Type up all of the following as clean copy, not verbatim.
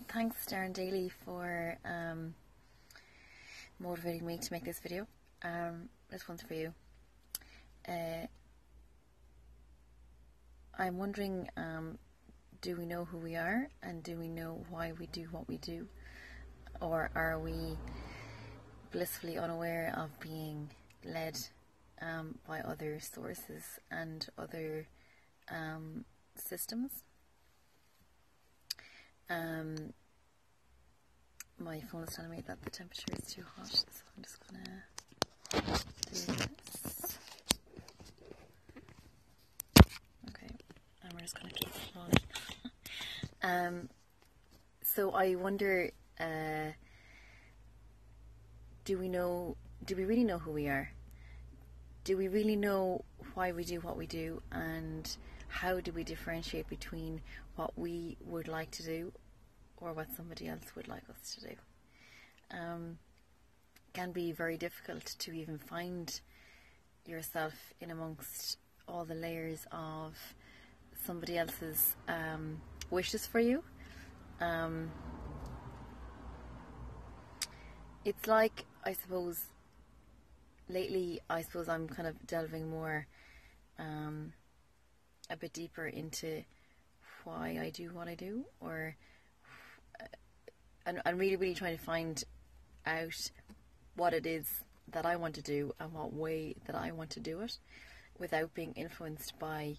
Thanks Darren Daly for motivating me to make this video. This one's for you. I'm wondering, do we know who we are, and do we know why we do what we do? Or are we blissfully unaware of being led by other sources and other systems? My phone is telling me that the temperature is too hot, so I'm just gonna do this. Okay, and we're just gonna keep it on. So I wonder, do we really know who we are? Do we really know why we do what we do, and how do we differentiate between what we would like to do or what somebody else would like us to do? Can be very difficult to even find yourself in amongst all the layers of somebody else's wishes for you. It's like, I suppose, lately, I'm kind of delving more a bit deeper into why I do what I do, or and I'm really trying to find out what it is that I want to do and what way that I want to do it without being influenced by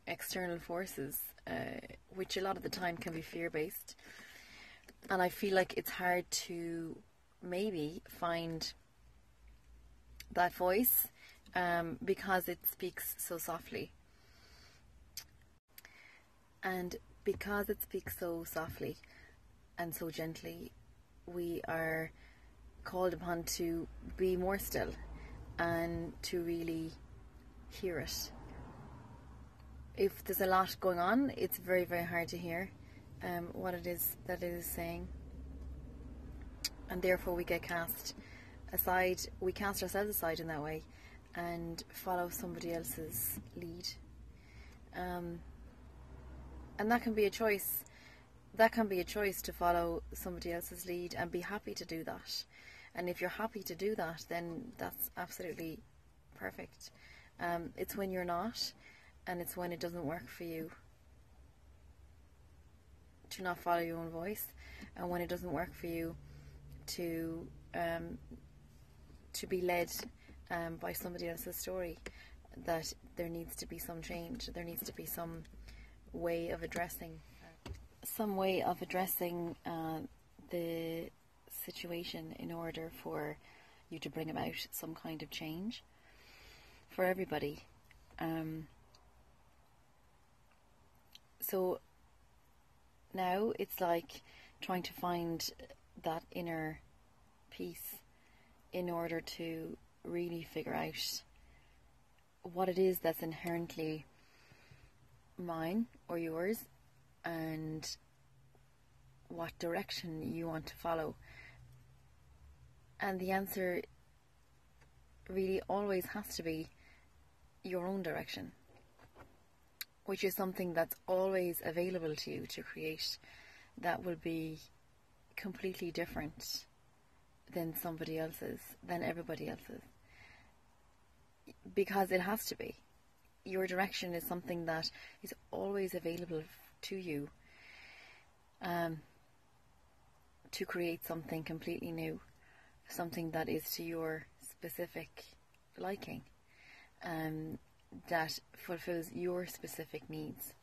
external forces, which a lot of the time can be fear-based. And I feel like it's hard to maybe find that voice because it speaks so softly. And because it speaks so softly and so gently, we are called upon to be more still and to really hear it. If there's a lot going on, it's very hard to hear what it is that it is saying, and therefore we get cast aside. We cast ourselves aside in that way and follow somebody else's lead. And that can be a choice. That can be a choice to follow somebody else's lead and be happy to do that. And if you're happy to do that, then that's absolutely perfect. It's when you're not, and it's when it doesn't work for you to not follow your own voice, and when it doesn't work for you to be led by somebody else's story, that there needs to be some change. There needs to be some way of addressing the situation in order for you to bring about some kind of change for everybody. So now it's like trying to find that inner peace in order to really figure out what it is that's inherently mine or yours, and what direction you want to follow. And the answer really always has to be your own direction, which is something that's always available to you to create, that will be completely different than somebody else's, than everybody else's, because it has to be. Your direction is something that is always available to you, to create something completely new, something that is to your specific liking, that fulfills your specific needs,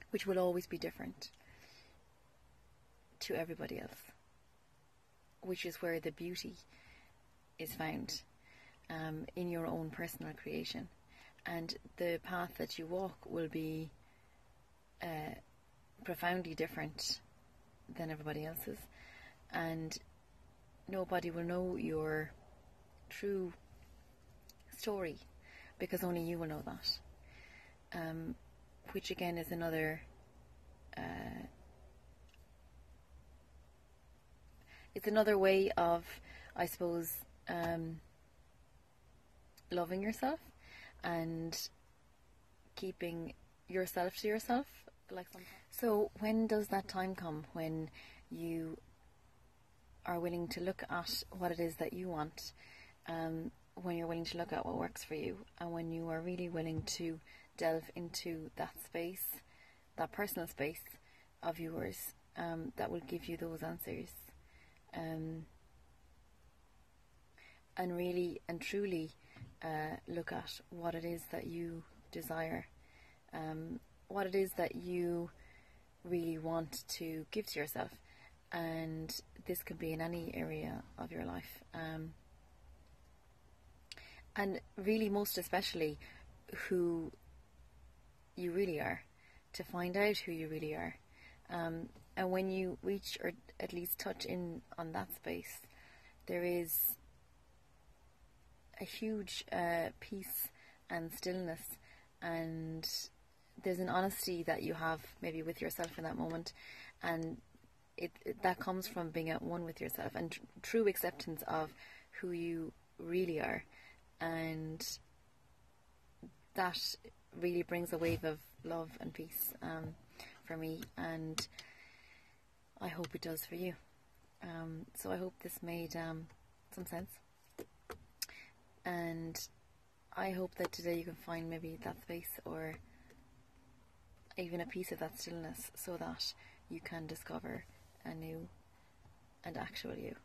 which will always be different to everybody else, which is where the beauty is found, in your own personal creation. And the path that you walk will be profoundly different than everybody else's, and nobody will know your true story, because only you will know that, which again is another it's another way of, I suppose, loving yourself and keeping yourself to yourself, like sometimes. So when does that time come when you are willing to look at what it is that you want, when you're willing to look at what works for you, and when you are really willing to delve into that space, that personal space of yours, that will give you those answers, and really and truly look at what it is that you desire, what it is that you really want to give to yourself. And this could be in any area of your life. And really, most especially, who you really are, to find out who you really are. And when you reach, or at least touch in on that space, there is a huge peace and stillness, and there's an honesty that you have maybe with yourself in that moment, and that comes from being at one with yourself, and true acceptance of who you really are. And that really brings a wave of love and peace, for me, and I hope it does for you. So I hope this made some sense, and I hope that today you can find maybe that space, or even a piece of that stillness, so that you can discover a new and actual you.